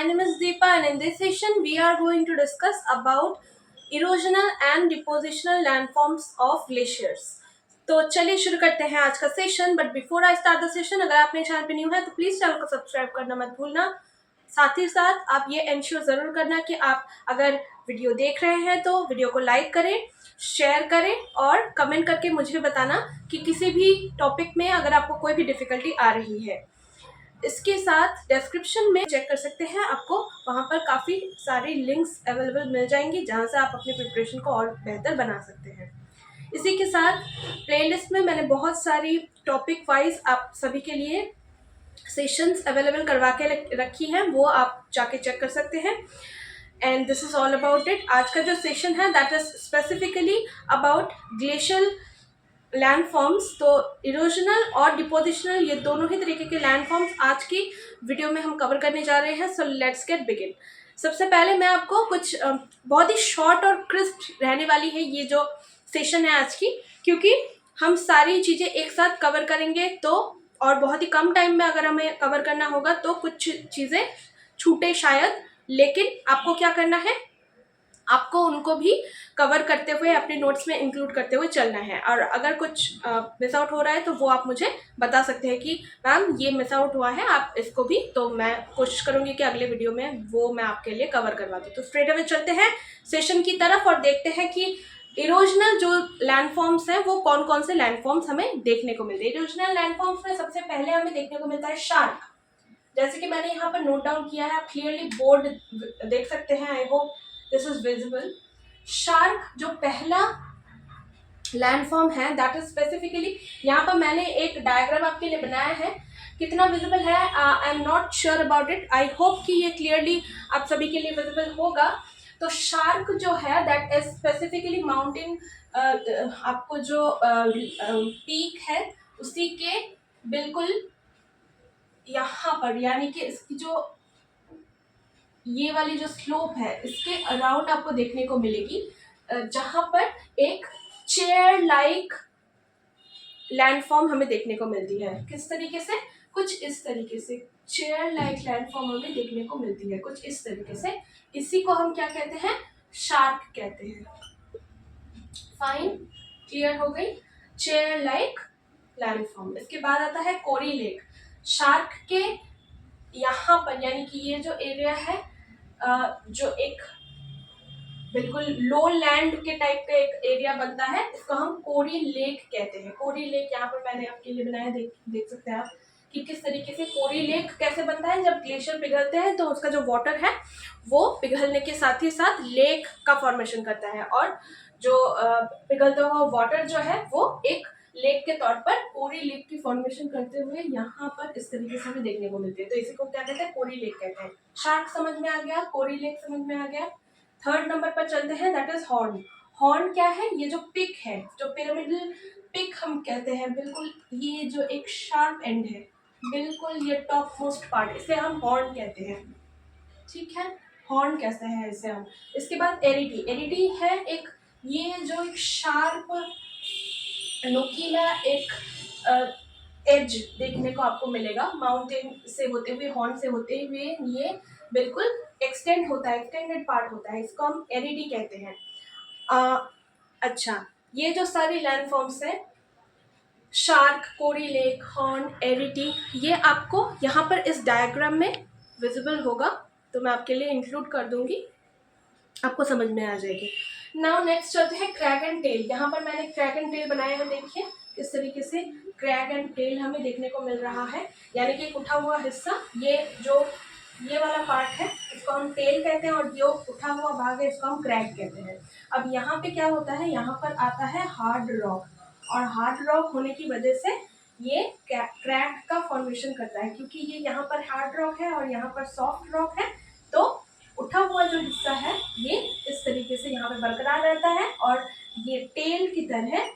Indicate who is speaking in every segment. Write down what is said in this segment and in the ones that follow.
Speaker 1: my name is Deepa, and in this session we are going to discuss about erosional and depositional landforms of glaciers. तो चलिए शुरू करते हैं आज का session. But before I start the session, अगर आपने चैनल पे न्यू है तो प्लीज चैनल को सब्सक्राइब करना मत भूलना. साथ ही साथ आप ये इंश्योर जरूर करना कि आप अगर वीडियो देख रहे हैं तो वीडियो को लाइक करें, शेयर करें और कमेंट करके मुझे बताना कि किसी भी टॉपिक में अगर आपको कोई भी डिफिकल्टी आ रही है. इसके साथ डिस्क्रिप्शन में चेक कर सकते हैं, आपको वहाँ पर काफ़ी सारी लिंक्स अवेलेबल मिल जाएंगी जहाँ से आप अपनी प्रिपरेशन को और बेहतर बना सकते हैं. इसी के साथ प्लेलिस्ट में मैंने बहुत सारी टॉपिक वाइज आप सभी के लिए सेशंस अवेलेबल करवा के रखी हैं, वो आप जाके चेक कर सकते हैं. And this is all about it. आज का जो सेशन है that is specifically about glacial landforms. तो इरोजनल और डिपोजिशनल ये दोनों ही तरीके के लैंडफॉर्म्स आज की वीडियो में हम कवर करने जा रहे हैं. So let's get begin. सबसे पहले मैं आपको कुछ बहुत ही शॉर्ट और क्रिस्प रहने वाली है ये जो सेशन है आज की, क्योंकि हम सारी चीज़ें एक साथ कवर करेंगे तो और बहुत ही कम टाइम में अगर हमें कवर करना होगा तो कुछ चीज़ें छूटे शायद, लेकिन आपको क्या करना है, आपको उनको भी कवर करते हुए अपने नोट्स में इंक्लूड करते हुए चलना है. और अगर कुछ मिस आउट हो रहा है तो वो आप मुझे बता सकते हैं कि मैम ये मिस आउट हुआ है, आप इसको भी, तो मैं कोशिश करूंगी कि अगले वीडियो में वो मैं आपके लिए कवर करवा दूँ. तो स्ट्रेट अवे चलते हैं सेशन की तरफ और देखते हैं कि इरोजनल जो लैंडफॉर्म्स हैं वो कौन कौन से लैंडफॉर्म्स हमें देखने को मिलते हैं. इरोजनल लैंडफॉर्म्स में सबसे पहले हमें देखने को मिलता है शार्क. जैसे कि मैंने यहाँ पर नोट डाउन किया है, आप क्लियरली बोर्ड देख सकते हैं. I hope this is visible. Shark जो पहला लैंडफॉर्म है दैट इज स्पेसिफिकली, यहाँ पर मैंने एक डायग्राम आपके लिए बनाया है. कितना विजिबल है I am not sure about it. I hope कि ये क्लियरली आप सभी के लिए विजिबल होगा. तो शार्क जो है दैट इज स्पेसिफिकली माउंटेन, आपको जो पीक है उसी के बिल्कुल यहाँ पर, यानी कि इसकी जो ये वाली जो स्लोप है इसके अराउंड आपको देखने को मिलेगी, जहां पर एक चेयर लाइक लैंडफॉर्म हमें देखने को मिलती है. किस तरीके से? कुछ इस तरीके से चेयर लाइक लैंडफॉर्म हमें देखने को मिलती है, कुछ इस तरीके से. इसी को हम क्या कहते हैं? शार्क कहते हैं. फाइन, क्लियर हो गई. Chair like landform. इसके बाद आता है कोरी लेक. शार्क के यहाँ पर, यानी कि ये जो एरिया है, जो एक बिल्कुल लो लैंड के टाइप का एक एरिया बनता है, इसको हम कोरी लेक कहते हैं. कोरी लेक यहाँ पर मैंने आपके लिए बनाया, देख सकते हैं आप कि किस तरीके से कोरी लेक कैसे बनता है. जब ग्लेशियर पिघलते हैं तो उसका जो वाटर है वो पिघलने के साथ ही साथ लेक का फॉर्मेशन करता है, और जो पिघलता हुआ वाटर जो है वो एक लेक के तौर पर कोरी लेक की फॉर्मेशन करते हुए यहाँ पर इस तरीके से हमें देखने को मिलती है. तो इसी को क्या कहते हैं? कोरी लेक कहते हैं. शार्क समझ में आ गया, कोरी लेक समझ में आ गया. थर्ड नंबर पर चलते हैं, दैट इज हॉर्न. हॉर्न क्या है? ये जो पिक है, जो पिरामिडल पिक हम कहते हैं, बिल्कुल ये जो एक शार्प एंड है, बिल्कुल ये टॉप मोस्ट पार्ट, इसे हम हॉर्न कहते हैं. ठीक है, हॉर्न कहते हैं इसे हम. इसके बाद एरिटी. एरिटी है एक, ये जो एक शार्प नुकीला एक एज देखने को आपको मिलेगा. माउंटेन से होते हुए, हॉर्न से होते हुए ये बिल्कुल एक्सटेंड होता है, एक्सटेंडेड पार्ट होता है, इसको हम एरिडी कहते हैं. अच्छा, ये जो सारी लैंडफॉर्म्स हैं, शार्क, कोरी लेक, हॉर्न, एरिडी, ये आपको यहाँ पर इस डायग्राम में विजिबल होगा, तो मैं आपके लिए इंक्लूड कर दूंगी, आपको समझ में आ जाएगी. नाउ नेक्स्ट चलते हैं क्रैग एंड टेल. यहाँ पर मैंने क्रैग एंड टेल बनाया है. देखिए किस तरीके से क्रैग एंड टेल हमें देखने को मिल रहा है, यानी कि उठा हुआ हिस्सा, ये जो ये वाला पार्ट है इसको हम टेल कहते हैं, और जो उठा हुआ भाग है इसको हम क्रैग कहते हैं. अब यहाँ पे क्या होता है, यहाँ पर आता है हार्ड रॉक, और हार्ड रॉक होने की वजह से ये क्रैग का फॉर्मेशन करता है, क्योंकि ये यहाँ पर हार्ड रॉक है और यहाँ पर सॉफ्ट रॉक है. तो उठा हुआ जो हिस्सा है ये इस तरीके से यहाँ पे बरकरार रहता है, और ये टेल की तरह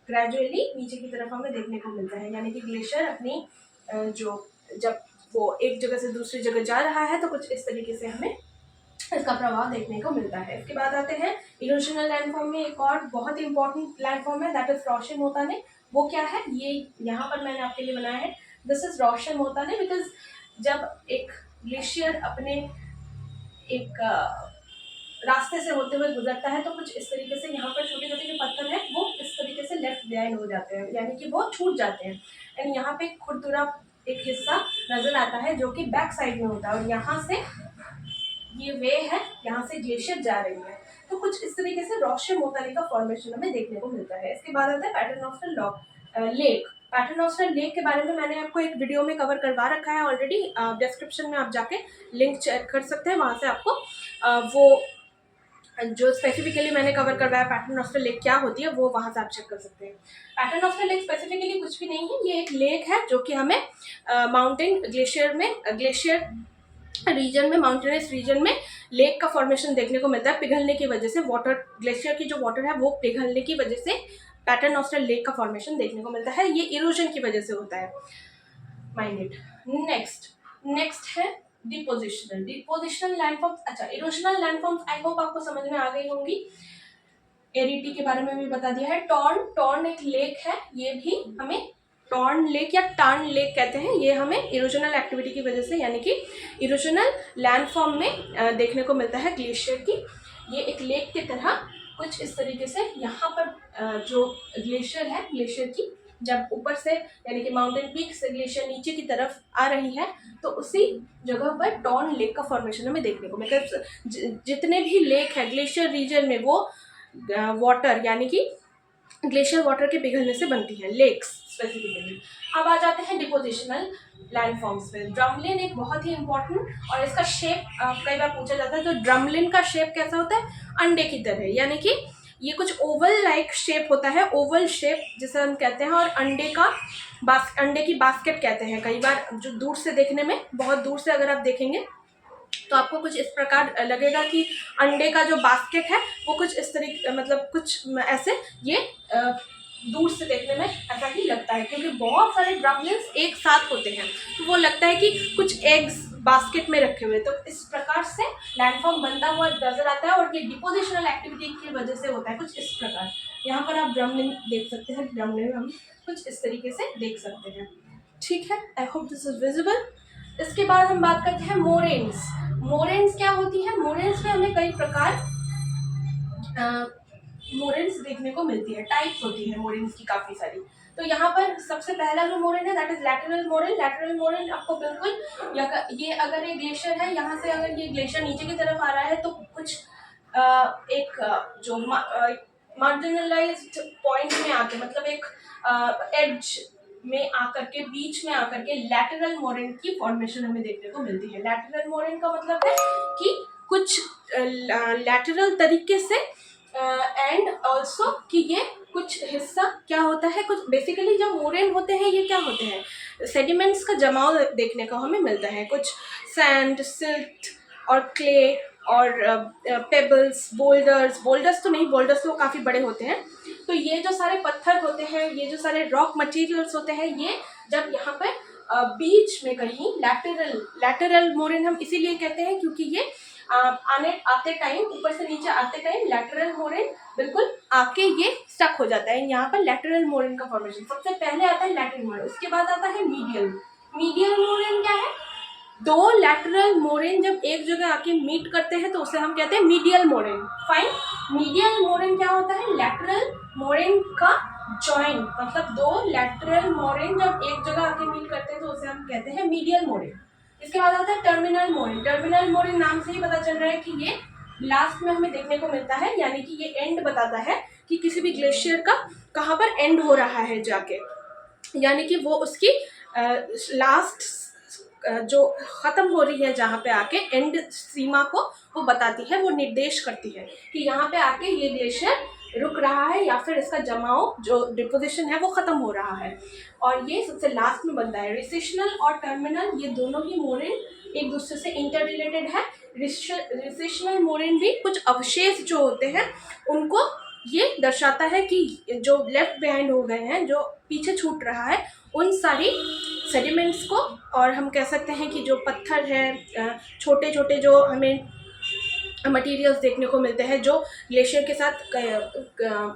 Speaker 1: ग्रेजुअली नीचे की तरफ हमें देखने को मिलता है. यानी कि ग्लेशियर अपनी जो जब वो एक जगह से दूसरी जगह जा रहा है तो कुछ इस तरीके से हमें इसका प्रभाव देखने को मिलता है. इसके बाद आते हैं इरोजनल लैंडफॉर्म में एक और बहुत ही इंपॉर्टेंट लैंडफॉर्म है, दैट इज रोशन मोताने. वो क्या है? ये यहाँ पर मैंने आपके लिए बनाया है. दिस इज रोशन मोताने, बिकॉज जब एक ग्लेशियर अपने एक रास्ते से होते हुए गुजरता है, तो कुछ इस तरीके से यहाँ पर छोटे छोटे जो पत्थर हैं वो इस तरीके से लेफ्ट बिहाइंड हो जाते हैं, यानी कि वो छूट जाते हैं। एंड यहाँ पे खुरदुरा एक हिस्सा नजर आता है जो कि बैक साइड में होता है, और यहाँ से ये वे है, यहाँ से ग्लेशियर जा रही है। तो कुछ इस तरीके से रोशे मोताली का फॉर्मेशन हमें देखने को मिलता है। इसके बाद आता है pattern of the lake. Pattern of the lake के बारे में मैंने आपको एक वीडियो में कवर करवा रखा है ऑलरेडी, डिस्क्रिप्शन में आप जाके लिंक चेक कर सकते हैं, वहाँ से आपको वो जो स्पेसिफिकली मैंने कवर करवाया पैटर्न ऑफ द लेक क्या होती है वो वहाँ से आप चेक कर सकते हैं। Pattern of the lake specifically कुछ भी नहीं है, ये एक लेक है जो कि हमें माउंटेन ग्लेशियर रीजन में, माउंटेनस रीजन में लेक का फॉर्मेशन देखने को मिलता है पिघलने की वजह से। वाटर, ग्लेशियर की जो वाटर है वो पिघलने की वजह से पैटर्न ऑफ द लेक का फॉर्मेशन देखने को मिलता है। ये इरोजन की वजह से होता है, माइंड इट। नेक्स्ट है डिपोजिशनल लैंडफॉर्म्स। अच्छा, इरोजनल लैंडफॉर्म्स आई होप आपको समझ में आ गई होंगी। एरिटी के बारे में भी बता दिया है। टॉर्न एक लेक है, ये भी हमें टॉर्न लेक या टार्न लेक कहते हैं। ये हमें इरोजनल एक्टिविटी की वजह से, यानी कि इरोजनल लैंडफॉर्म में देखने को मिलता है ग्लेशियर की। ये एक लेक की तरह कुछ इस तरीके से यहाँ पर जो ग्लेशियर है, ग्लेशियर की जब ऊपर से यानी कि माउंटेन पीक से ग्लेशियर नीचे की तरफ आ रही है, तो उसी जगह पर टॉर्न लेक का फॉर्मेशन हमें देखने को मिलता है। जितने भी लेक है ग्लेशियर रीजन में वो वाटर यानी कि ग्लेशियर वाटर के पिघलने से बनती है, लेक्स स्पेसिफिकली। अब आ जाते हैं डिपोजिशनल लैंडफॉर्म्स पे। ड्रमलिन एक बहुत ही इंपॉर्टेंट, और इसका शेप कई बार पूछा जाता है। तो ड्रमलिन का शेप कैसा होता है? अंडे की तरह, यानी कि ये कुछ ओवल लाइक शेप होता है, ओवल शेप जिसे हम कहते हैं। और अंडे की बास्केट कहते हैं कई बार, जो दूर से देखने में, बहुत दूर से अगर आप देखेंगे तो आपको कुछ इस प्रकार लगेगा कि अंडे का जो बास्केट है वो कुछ इस तरीके, मतलब कुछ ऐसे ये दूर से देखने में ऐसा ही लगता है, क्योंकि बहुत सारे ड्रमलिन्स एक साथ होते हैं तो वो लगता है कि कुछ एग्स बास्केट में रखे हुए। तो इस प्रकार से लैंडफॉर्म बनता हुआ नजर आता है, और ये डिपोजिशनल एक्टिविटी की वजह से होता है कुछ इस प्रकार। यहाँ पर आप ड्रमलिन देख सकते हैं, ड्रमलिन हम कुछ इस तरीके से देख सकते हैं। ठीक है, I hope this is visible. इसके बाद हम बात करते हैं मोरेन्स। मोरेन्स क्या होती है? मोरेन्स में हमें कई प्रकार मोरेन्स देखने को मिलती है, टाइप्स होती है मोरेन्स की काफ़ी सारी। तो यहाँ पर सबसे पहला जो मोरेन है that is lateral moraine. Lateral moraine आपको बिल्कुल ये अगर ये ग्लेशियर है, यहाँ से अगर ये ग्लेशियर नीचे की तरफ आ रहा है तो कुछ जो मार्जिनलाइज्ड पॉइंट में आके, मतलब एक एड्ज में आकर के, बीच में आकर के लैटरल मोरेन की फॉर्मेशन हमें देखने को मिलती है। लैटरल मोरेन का मतलब है कि कुछ लैटरल तरीके से एंड ऑल्सो कि ये कुछ हिस्सा क्या होता है, कुछ बेसिकली जो मोरेन होते हैं ये क्या होते हैं, सेडिमेंट्स का जमाव देखने को हमें मिलता है। कुछ सैंड, सिल्ट और क्ले और पेबल्स, बोल्डर्स तो नहीं, बोल्डर्स तो काफ़ी बड़े होते हैं। तो ये जो सारे पत्थर होते हैं, ये जो सारे रॉक मटेरियल्स होते हैं, ये जब यहाँ पर बीच में कहीं लैटरल मोरेन हम इसीलिए कहते हैं क्योंकि ये आते टाइम, ऊपर से नीचे आते टाइम लैटरल मोरेन बिल्कुल आके ये स्टक हो जाता है। यहाँ पर लैटरल मोरेन का फॉर्मेशन सबसे पहले आता है, लैटरल मोरेन। उसके बाद आता है मीडियल मोरेन क्या है? दो लैटरल मोरेन जब एक जगह आके मीट करते हैं तो उसे हम कहते हैं medial moraine. Fine. Medial moraine क्या होता है? लैटरल मोरेन का जॉइंट, मतलब दो लैटरल मोरेन जब एक जगह आके मीट करते हैं तो उसे हम कहते हैं मीडियल मोरेन। इसके बाद आता है टर्मिनल मोरेन। टर्मिनल मोरेन नाम से ही पता चल रहा है कि ये लास्ट में हमें देखने को मिलता है, यानी कि ये एंड बताता है कि किसी भी ग्लेशियर का कहाँ पर एंड हो रहा है जाके, यानी कि वो उसकी लास्ट जो ख़त्म हो रही है जहाँ पे आके, एंड सीमा को वो बताती है, वो निर्देश करती है कि यहाँ पे आके ये ग्लेशियर रुक रहा है या फिर इसका जमाव जो डिपोजिशन है वो ख़त्म हो रहा है। और ये सबसे लास्ट में बनता है। रिसेशनल और टर्मिनल ये दोनों ही मोरेन एक दूसरे से इंटर रिलेटेड है। रिसेशनल मोरेन भी कुछ अवशेष जो होते हैं उनको ये दर्शाता है कि जो लेफ्ट बिहाइंड हो गए हैं, जो पीछे छूट रहा है, उन सारी सेडिमेंट्स को, और हम कह सकते हैं कि जो पत्थर है, छोटे छोटे जो हमें मटेरियल्स देखने को मिलते हैं जो ग्लेशियर के साथ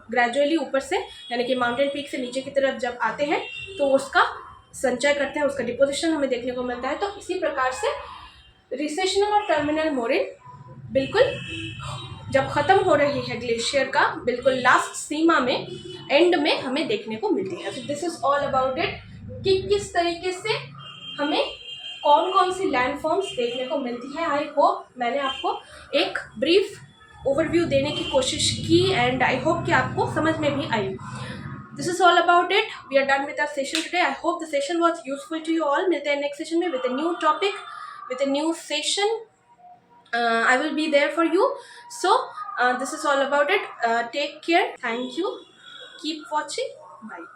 Speaker 1: ग्रेजुअली ऊपर से यानी कि माउंटेन पीक से नीचे की तरफ जब आते हैं तो उसका संचय करते हैं, उसका डिपोजिशन हमें देखने को मिलता है। तो इसी प्रकार से रिसेशनल और टर्मिनल मोरेन बिल्कुल जब ख़त्म हो रही है ग्लेशियर का बिल्कुल लास्ट सीमा में, एंड में हमें देखने को मिलती है। तो this is all about it कि किस तरीके से हमें कौन कौन सी लैंड फॉर्म्स देखने को मिलती है। आई होप मैंने आपको एक ब्रीफ ओवरव्यू देने की कोशिश की एंड आई होप कि आपको समझ में भी आई। This is all about it. We are done with our session today. I hope the session was useful to you all. मिलते हैं next session में with a new topic, with a new session. I will be there for you. So this is all about it. Take care. Thank you. Keep watching. Bye.